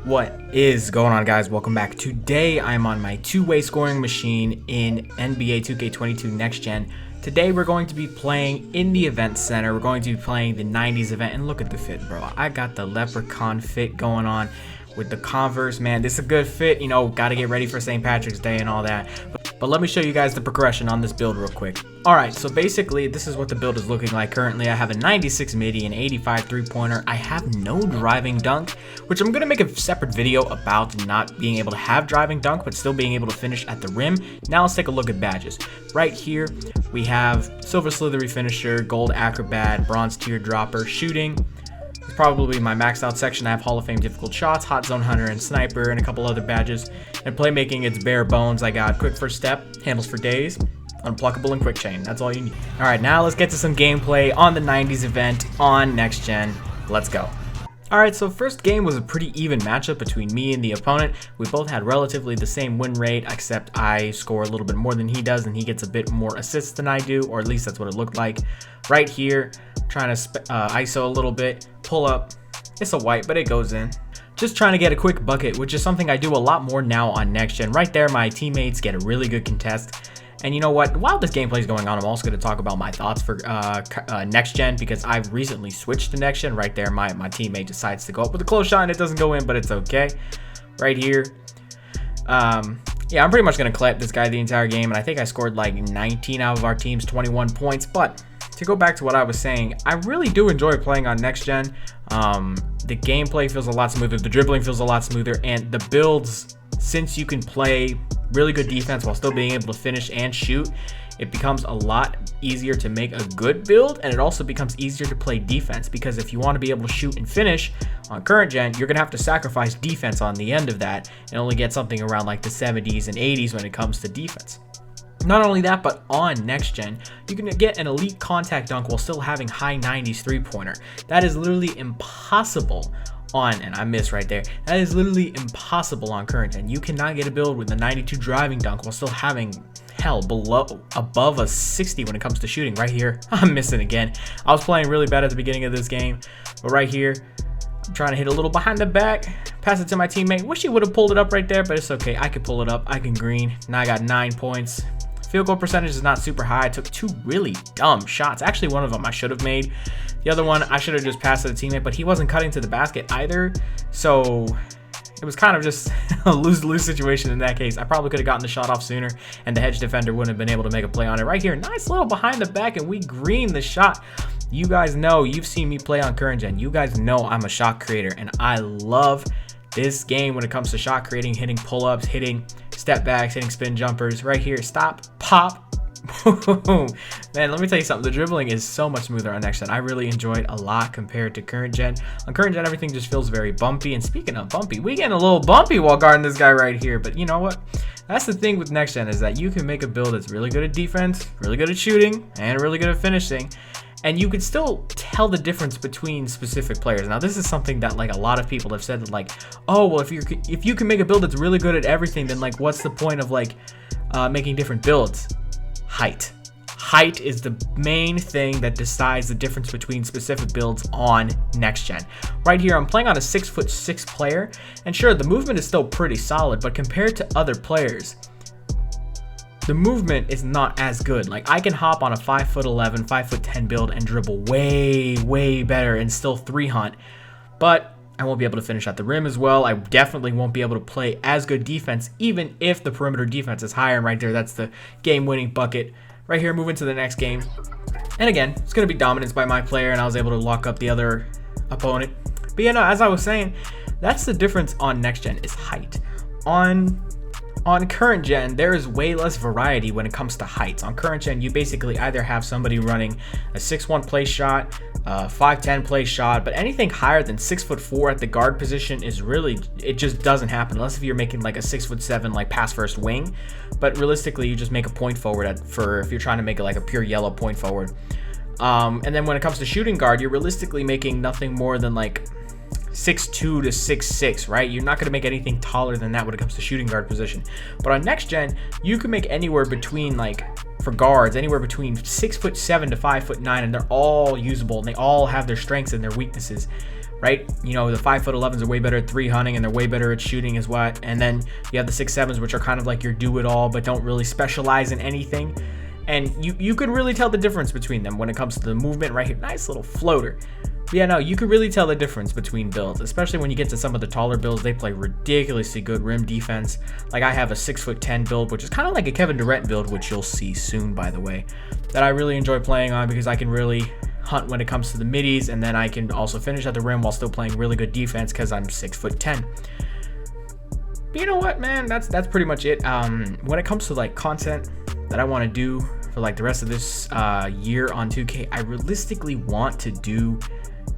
What is going on, guys? Welcome back. Today I'm on my two-way scoring machine in NBA 2K22 Next Gen. Today we're going to be playing in the event center. We're going to be playing the 90s event, and look at the fit, bro. I got the leprechaun fit going on with the Converse. Man, this is a good fit. You know, got to get ready for St. Patrick's Day and all that. But let me show you guys the progression on this build real quick. Alright, so basically this is what the build is looking like currently. I have a 96 midi, an 85 3-pointer. I have no driving dunk, which I'm going to make a separate video about not being able to have driving dunk, but still being able to finish at the rim. Now let's take a look at badges. Right here, we have silver slithery finisher, gold acrobat, bronze teardropper, shooting. It's probably my maxed out section. I have Hall of Fame difficult shots, hot zone hunter, and sniper, and a couple other badges. And playmaking, it's bare bones. I got quick first step, handles for days, unpluckable, and quick chain. That's all you need. All right, now let's get to some gameplay on the 90s event on Next Gen. Let's go. All right, so first game was a pretty even matchup between me and the opponent. We both had relatively the same win rate, except I score a little bit more than he does, and he gets a bit more assists than I do, or at least that's what it looked like. Right here, trying to ISO a little bit, pull up. It's a white, but it goes in. Just trying to get a quick bucket, which is something I do a lot more now on Next Gen. Right there, my teammates get a really good contest. And you know what? While this gameplay is going on, I'm also going to talk about my thoughts for Next Gen, because I've recently switched to Next Gen. Right there, my teammate decides to go up with a close shot and it doesn't go in, but it's okay. Right here. Yeah, I'm pretty much going to clap this guy the entire game, and I think I scored like 19 out of our team's 21 points. But to go back to what I was saying, I really do enjoy playing on Next Gen. The gameplay feels a lot smoother, the dribbling feels a lot smoother, and the builds, since you can play really good defense while still being able to finish and shoot, it becomes a lot easier to make a good build, and it also becomes easier to play defense, because if you want to be able to shoot and finish on current gen, you're gonna have to sacrifice defense on the end of that and only get something around like the 70s and 80s when it comes to defense. Not only that, but on Next Gen, you can get an elite contact dunk while still having high 90s three-pointer. That is literally impossible on, and I missed right there, that is literally impossible on current gen. You cannot get a build with a 92 driving dunk while still having, hell, above a 60 when it comes to shooting. Right here, I'm missing again. I was playing really bad at the beginning of this game, but right here, I'm trying to hit a little behind the back, pass it to my teammate. Wish he would have pulled it up right there, but it's okay. I could pull it up. I can green. Now I got 9 points. Field goal percentage is not super high. I took 2 really dumb shots. Actually, one of them I should have made. The other one, I should have just passed to the teammate, but he wasn't cutting to the basket either. So it was kind of just a lose-lose situation in that case. I probably could have gotten the shot off sooner, and the hedge defender wouldn't have been able to make a play on it. Right here, nice little behind the back, and we green the shot. You guys know, you've seen me play on current gen. You guys know I'm a shot creator, and I love this game when it comes to shot creating, hitting pull-ups, hitting step backs, hitting spin jumpers. Right here, stop, pop, boom. Man, let me tell you something. The dribbling is so much smoother on Next Gen. I really enjoy it a lot compared to current gen. On current gen, everything just feels very bumpy. And speaking of bumpy, we getting a little bumpy while guarding this guy right here. But you know what? That's the thing with Next Gen, is that you can make a build that's really good at defense, really good at shooting, and really good at finishing. And you could still tell the difference between specific players. Now, this is something that like a lot of people have said that, like, oh, well, if you can make a build that's really good at everything, then like what's the point of like making different builds? Height. Height is the main thing that decides the difference between specific builds on Next Gen. Right here, I'm playing on a 6'6" player, and sure, the movement is still pretty solid, but compared to other players, the movement is not as good. Like, I can hop on a 5'11", 5'10" build and dribble way better and still 3-hunt, but I won't be able to finish at the rim as well. I definitely won't be able to play as good defense, even if the perimeter defense is higher. And right there, that's the game-winning bucket. Right here, moving to the next game. And again, it's going to be dominance by my player, and I was able to lock up the other opponent. But yeah, no, as I was saying, that's the difference on Next Gen, is height. On current gen, there is way less variety when it comes to heights. On current gen, you basically either have somebody running a 6'1" play shot, 5'10" play shot, but anything higher than 6'4" at the guard position is really, it just doesn't happen unless if you're making like a 6'7" like pass first wing. But realistically, you just make a point forward if you're trying to make it like a pure yellow point forward. And then when it comes to shooting guard, you're realistically making nothing more than like 6'2" to 6'6", right? You're not going to make anything taller than that when it comes to shooting guard position. But on Next Gen, you can make anywhere between, like, for guards, anywhere between 6'7" to 5'9", and they're all usable, and they all have their strengths and their weaknesses. right? You know, the 5'11s are way better at 3 hunting, and they're way better at shooting as what. And then you have the 6'7s, which are kind of like your do-it-all, but don't really specialize in anything. And you could really tell the difference between them when it comes to the movement right here. Nice little floater. But yeah, no, you could really tell the difference between builds, especially when you get to some of the taller builds. They play ridiculously good rim defense. Like I have a 6'10" build, which is kind of like a Kevin Durant build, which you'll see soon, by the way, that I really enjoy playing on because I can really hunt when it comes to the middies, and then I can also finish at the rim while still playing really good defense because I'm 6'10". But you know what, man, that's pretty much it. When it comes to like content that I want to do for like the rest of this year on 2K, I realistically want to do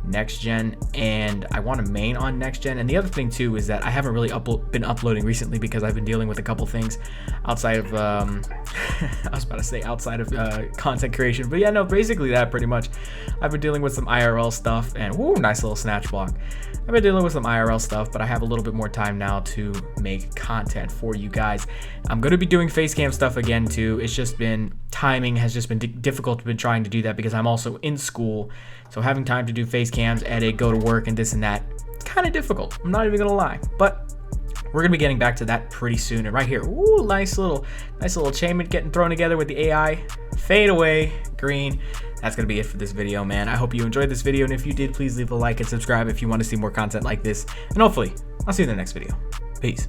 next gen, and I want to main on next gen. And the other thing too is that I haven't really been uploading recently because I've been dealing with a couple things outside of I was about to say outside of content creation, but yeah, no, basically that pretty much. I've been dealing with some IRL stuff, and whoo, nice little snatch block. I've been dealing with some IRL stuff, but I have a little bit more time now to make content for you guys. I'm going to be doing face cam stuff again too. It's just been, timing has just been difficult. I've been trying to do that because I'm also in school. So having time to do face cams, edit, go to work, and this and that, it's kind of difficult. I'm not even going to lie. But we're going to be getting back to that pretty soon. And right here, ooh, nice little chainment getting thrown together with the AI. Fade away, green. That's going to be it for this video, man. I hope you enjoyed this video, and if you did, please leave a like and subscribe if you want to see more content like this. And hopefully, I'll see you in the next video. Peace.